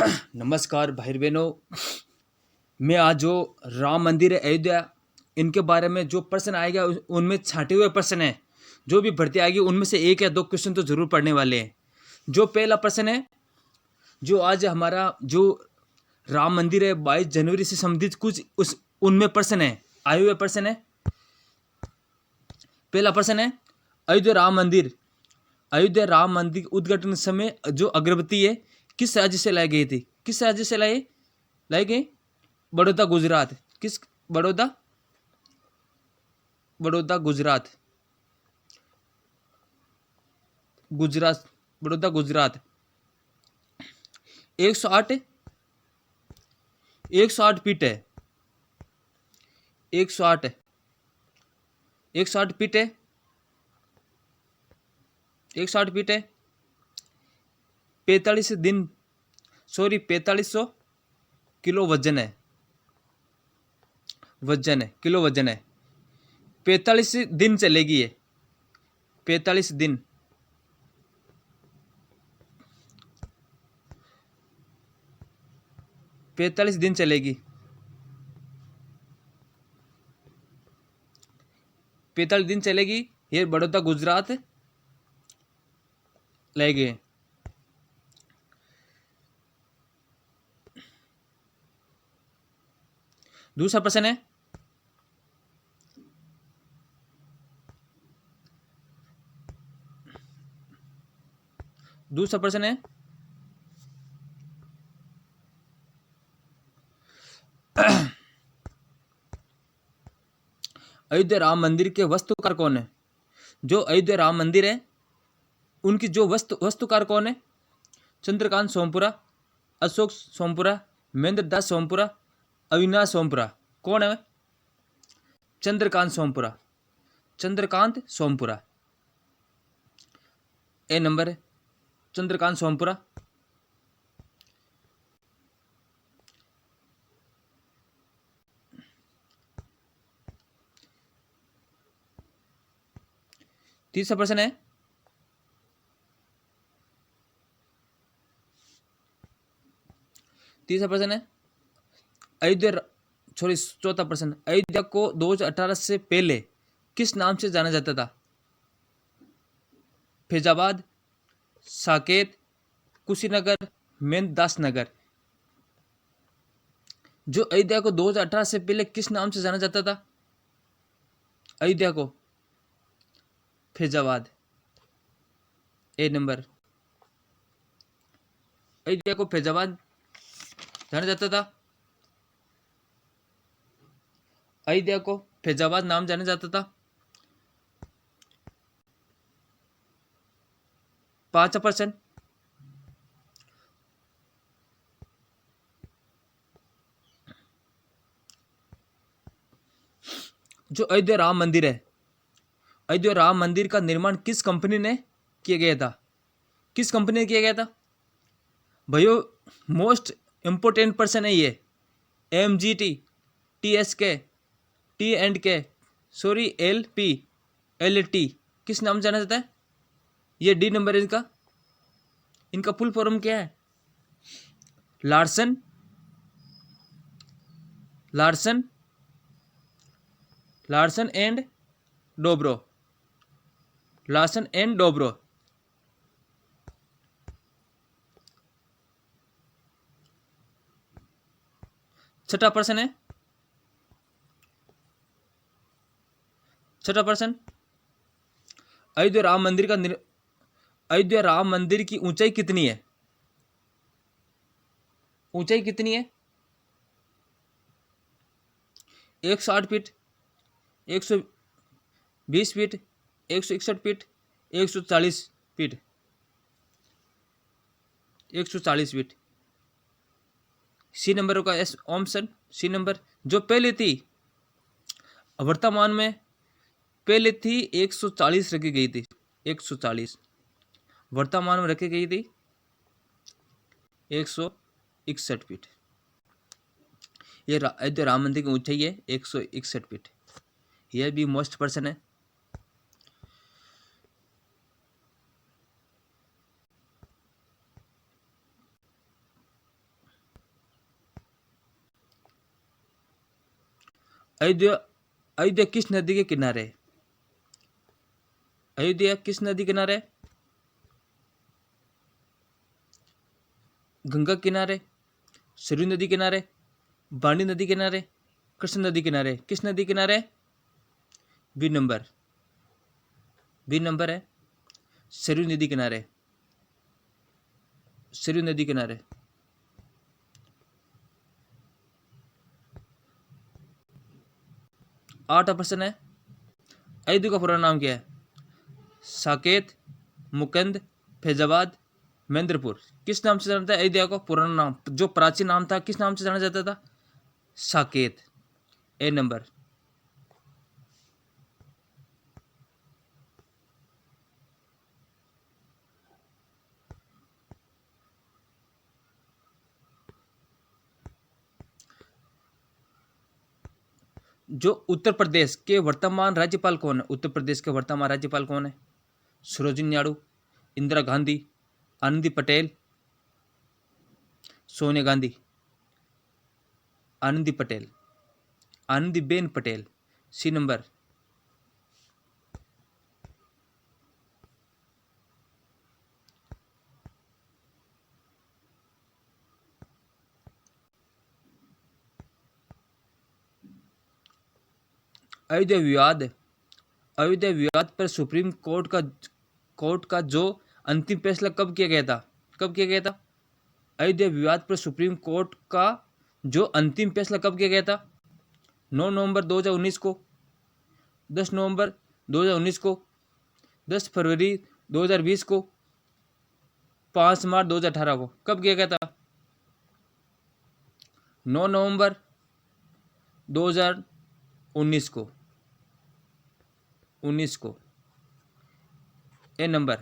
नमस्कार भाई बहनों। मैं आज जो राम मंदिर है अयोध्या, इनके बारे में जो प्रश्न आएगा उनमें छांटे हुए प्रश्न है। जो भी भर्ती आएगी उनमें से एक या दो क्वेश्चन तो जरूर पढ़ने वाले हैं। जो पहला प्रश्न है, जो आज हमारा जो राम मंदिर है 22 जनवरी से संबंधित कुछ उस उनमें प्रश्न है, आए हुए प्रश्न है। पहला प्रश्न है, अयोध्या राम मंदिर उद्घाटन समय जो अगरबत्ती है किस राज्य से लाई गई थी? किस राज्य से लाई गई? बड़ौदा गुजरात। किस? बड़ौदा बड़ौदा गुजरात। गुजरात बड़ौदा गुजरात। 108 108 फीट है। 108 108 फीट है। 108 फीट है। 4500 किलो वजन है। किलो वजन है। 45 दिन चलेगी ये। 45 दिन। 45 दिन चलेगी। 45 दिन चलेगी। ये बड़ौदा गुजरात ले गए। दूसरा प्रश्न है, अयोध्या राम मंदिर के वास्तुकार कौन है? जो अयोध्या राम मंदिर है उनकी जो वास्तुकार कौन है? चंद्रकांत सोमपुरा, अशोक सोमपुरा, महेंद्र दास सोमपुरा, अविनाश सोमपुरा। कौन है? चंद्रकांत सोमपुरा। ए नंबर है चंद्रकांत सोमपुरा। तीसरा प्रश्न है, चौथा प्रश्न, अयोध्या को 2018 से पहले किस नाम से जाना जाता था? फैजाबाद, साकेत, कुशीनगर, मेंदास नगर। जो अयोध्या को 2018 से पहले किस नाम से जाना जाता था? अयोध्या को फैजाबाद। ए नंबर। अयोध्या को फैजाबाद जाना जाता था। अयोध्या को फैजाबाद नाम जाना जाता था। पांचवा प्रश्न, जो अयोध्या राम मंदिर है, अयोध्या राम मंदिर का निर्माण किस कंपनी ने किया गया था? किस कंपनी ने किया गया था भाइयों? मोस्ट इंपोर्टेंट पर्सन है ये। MGT, TSK, T&K, sorry LP, किस नाम जाना जाता है? ये डी नंबर है इनका। इनका फुल फॉर्म क्या है? Larsen and Toubro. छठा प्रश्न, अयोध्या राम मंदिर की ऊंचाई कितनी है? 160 feet, 120 feet, 161 feet, 140 feet. 140 feet. C number का ऑप्शन सी नंबर। जो पहले थी वर्तमान में पहले थी 140 रखी गई थी। 140 वर्तमान में रखी गई थी 161 फीट। ये अयोध्या राम मंदिर की ऊंचाई है 161 फीट। यह भी मोस्ट पर्सन है। अयोध्या अयोध्या किस नदी के किनारे है? अयोध्या किस नदी किनारे है? गंगा किनारे, सरयू नदी किनारे, बाणी नदी किनारे, कृष्ण नदी किनारे, किस नदी किनारे? बी नंबर, बी नंबर है सरयू नदी किनारे, सरयू नदी किनारे। 8 प्रश्न है। अयोध्या का पूरा नाम क्या है? साकेत, मुकंद, फैजाबाद, महेंद्रपुर। किस नाम से जाना था अयोध्या को? पुराना नाम जो प्राचीन नाम था किस नाम से जाना जाता था? साकेत। ए नंबर। जो उत्तर प्रदेश के वर्तमान राज्यपाल कौन है? उत्तर प्रदेश के वर्तमान राज्यपाल कौन है? सरोजिनी नायडू, इंदिरा गांधी, आनंदी पटेल, सोनिया गांधी। आनंदी पटेल, आनंदीबेन पटेल। C number. अयोध्या विवाद, अयोध्या विवाद पर सुप्रीम कोर्ट का जो अंतिम फैसला कब किया गया था? कब किया गया था? अयोध्या विवाद पर सुप्रीम कोर्ट का जो अंतिम फैसला कब किया गया था? 9 नवंबर 2019 को, 10 नवंबर 2019 को, 10 फरवरी 2020 को, 5 मार्च 2018 को। कब किया गया था? 9 नवंबर 2019 को, 19 को। ए नंबर।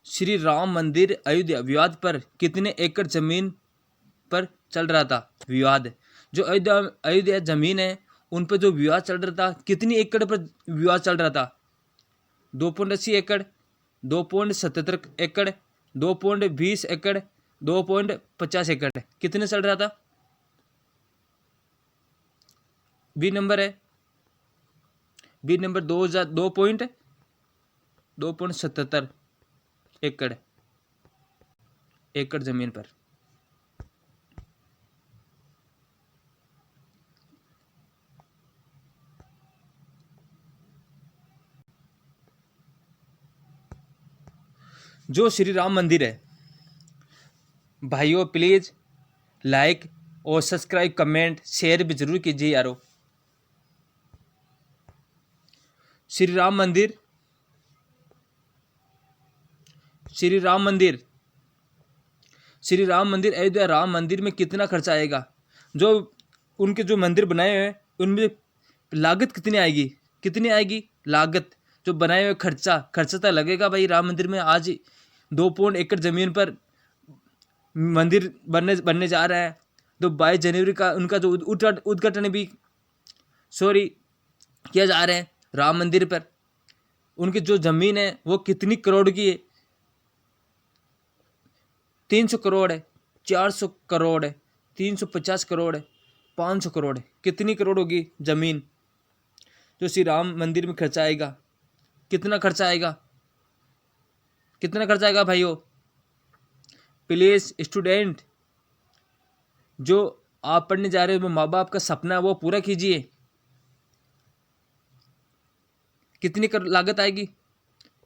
श्री राम मंदिर अयोध्या विवाद पर कितने एकड़ जमीन पर चल रहा था विवाद? जो अयोध्या जमीन है उन पर जो विवाद चल रहा था कितनी एकड़ पर विवाद चल रहा था? 2.80 एकड़, 2.77 एकड़, 2.20 एकड़, 2.50 एकड़। कितने चल रहा था? बी नंबर है, बी नंबर 2.77 एकड़, एकड़ जमीन पर। जो श्री राम मंदिर है, भाइयों प्लीज लाइक और सब्सक्राइब, कमेंट, शेयर भी जरूर कीजिए यारो। श्री राम मंदिर, श्री राम मंदिर, श्री राम मंदिर अयोध्या राम मंदिर में कितना खर्चा आएगा? जो उनके जो मंदिर बनाए हुए उनमें लागत कितनी आएगी? कितनी आएगी लागत? जो बनाए हुए खर्चा तो लगेगा भाई। राम मंदिर में आज 2 एकड़ जमीन पर मंदिर बनने जा रहा है। तो 22 जनवरी का उनका जो उद्घाटन भी किया जा रहा है राम मंदिर पर। उनकी जो जमीन है वो कितनी करोड़ की है? 300 करोड़ है, 400 करोड़ है, 350 करोड़ है, 500 करोड़ है। कितनी करोड़ होगी जमीन जो श्री राम मंदिर में खर्चा आएगा? कितना खर्चा आएगा? कितना खर्चा आएगा भाइयों? प्लीज स्टूडेंट, जो आप पढ़ने जा रहे हो, माँ बाप का सपना है वो पूरा कीजिए। कितनी लागत आएगी?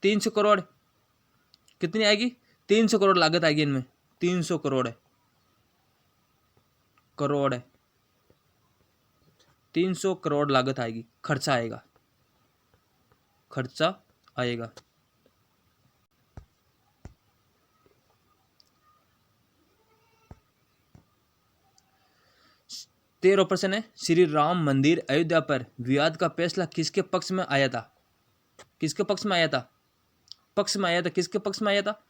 300 करोड़। कितनी आएगी? 300 करोड़ लागत आएगी इनमें। 300 करोड़ है, करोड़ है। 300 करोड़ लागत आएगी, खर्चा आएगा, खर्चा आएगा। तेरह प्रश्न है। श्री राम मंदिर अयोध्या पर विवाद का फैसला किसके पक्ष में आया था? किसके पक्ष में आया था? पक्ष में आया था। किसके पक्ष में आया था?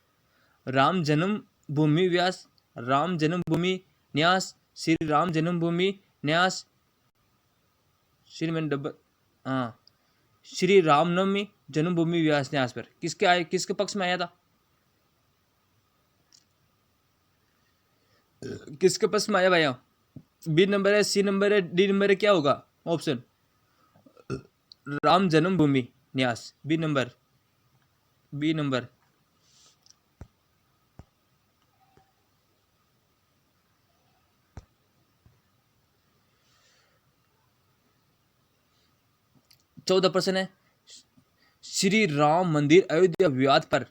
राम जन्मभूमि व्यास, राम जन्मभूमि न्यास, श्री राम जन्मभूमि न्यास, श्री मैंने डबल, हाँ, श्री रामनवमी जन्मभूमि व्यास न्यास पर किसके पक्ष में आया था? किसके पास में आया भैया? बी नंबर है, सी नंबर है, डी नंबर है, क्या होगा option? Ram Janmabhoomi Nyas, B number, B number. चौदह प्रश्न है, श्री राम मंदिर अयोध्या विवाद पर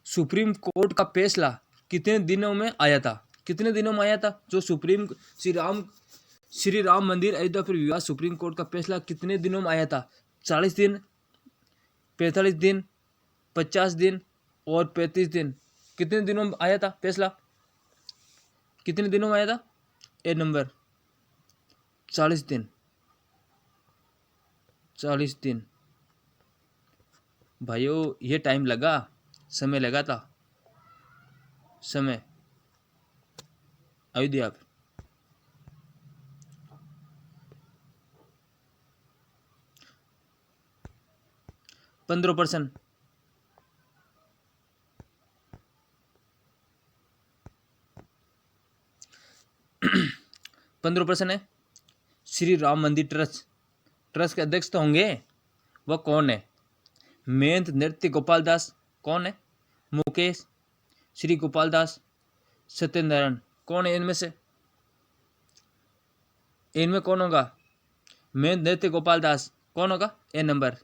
सुप्रीम कोर्ट का फैसला कितने दिनों में आया था? कितने दिनों में आया था? जो श्री राम मंदिर अयोध्या पर विवाद सुप्रीम कोर्ट का फैसला कितने दिनों में आया था? 40 दिन, 45 दिन, 50 दिन और 35 दिन। कितने दिनों में आया था फैसला? कितने दिनों में आया था? ए नंबर 40 दिन, 40 दिन। भाइयों ये टाइम लगा, समय लगा था, समय अयोध्या पे। %15 15% है। श्री राम मंदिर ट्रस्ट के अध्यक्ष तो होंगे, वह कौन है? महंत नृत्य गोपाल दास, कौन है? मुकेश, श्री गोपाल दास, सत्यनारायण, कौन है इनमें से? इनमें कौन होगा? महंत नृत्य गोपाल दास कौन होगा? ए नंबर,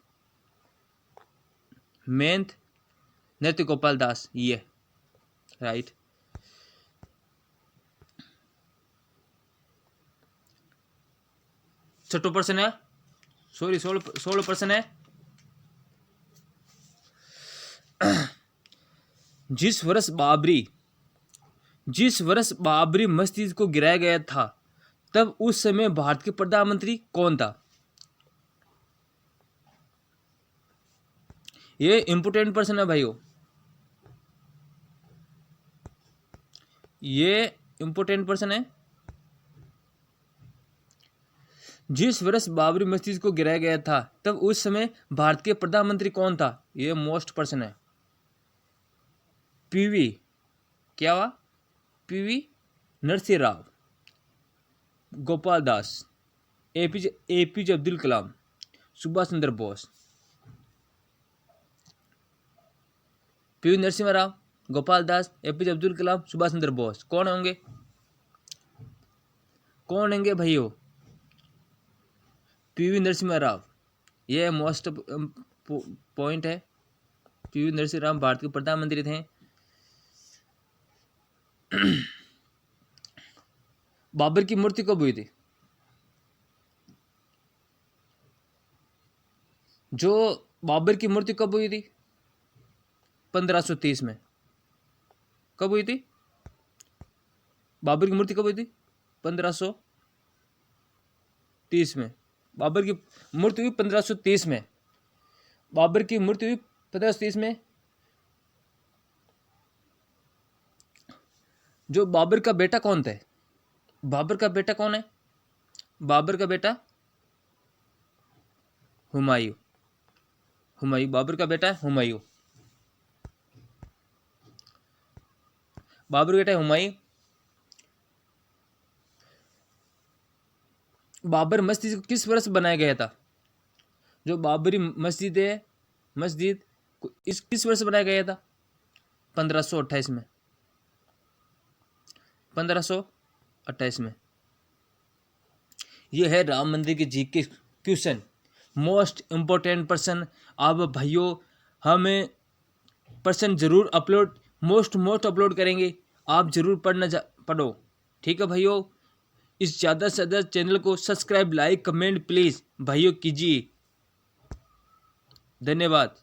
महंत नृत्य गोपाल दास, ये राइट। छठो प्रश्न है, सॉरी 16% है। जिस वर्ष बाबरी मस्जिद को गिराया गया था, तब उस समय भारत के प्रधानमंत्री कौन था? ये इंपोर्टेंट प्रश्न है भाइयों, ये इंपोर्टेंट प्रश्न है। जिस वर्ष बाबरी मस्जिद को गिराया गया था, तब उस समय भारत के प्रधानमंत्री कौन था? ये मोस्ट प्रश्न है। पीवी, क्या हुआ? PV Narasimha Rao, Gopal Das, APJ Abdul Kalam, Subhash Chandra Bose. PV Narasimha Rao, Gopal Das, APJ Abdul Kalam, Subhash Chandra Bose, कौन होंगे? कौन होंगे भाइयों? पीवी नरसिम्हा राव, ये मोस्ट पॉइंट है। पीवी नरसिम्हा राव भारत के प्रधानमंत्री थे। बाबर की मृत्यु कब हुई थी? जो बाबर की मृत्यु कब हुई थी? 1530 में। कब हुई थी? बाबर की मृत्यु कब हुई थी? 1530 में। बाबर की मृत्यु हुई 1530 में। बाबर की मृत्यु हुई 1530 में। जो बाबर का बेटा कौन थे? बाबर का बेटा कौन है? बाबर का बेटा हुमायूं। हुमायूं बाबर का बेटा है, हुमायूं। बाबर का बेटा हुमायूं। बाबर मस्जिद को किस वर्ष बनाया गया था? जो बाबरी मस्जिद है, मस्जिद इस किस वर्ष बनाया गया था? 1528 में। 1528 में। यह है राम मंदिर के जी के क्वेश्चन, मोस्ट इम्पोर्टेंट पर्सन। अब भाइयों हमें पर्सन जरूर अपलोड मोस्ट अपलोड करेंगे, आप जरूर पढ़ो, ठीक है भाइयों। इस ज़्यादा से ज़्यादा चैनल को सब्सक्राइब, लाइक, कमेंट प्लीज़ भाइयों कीजिए। धन्यवाद।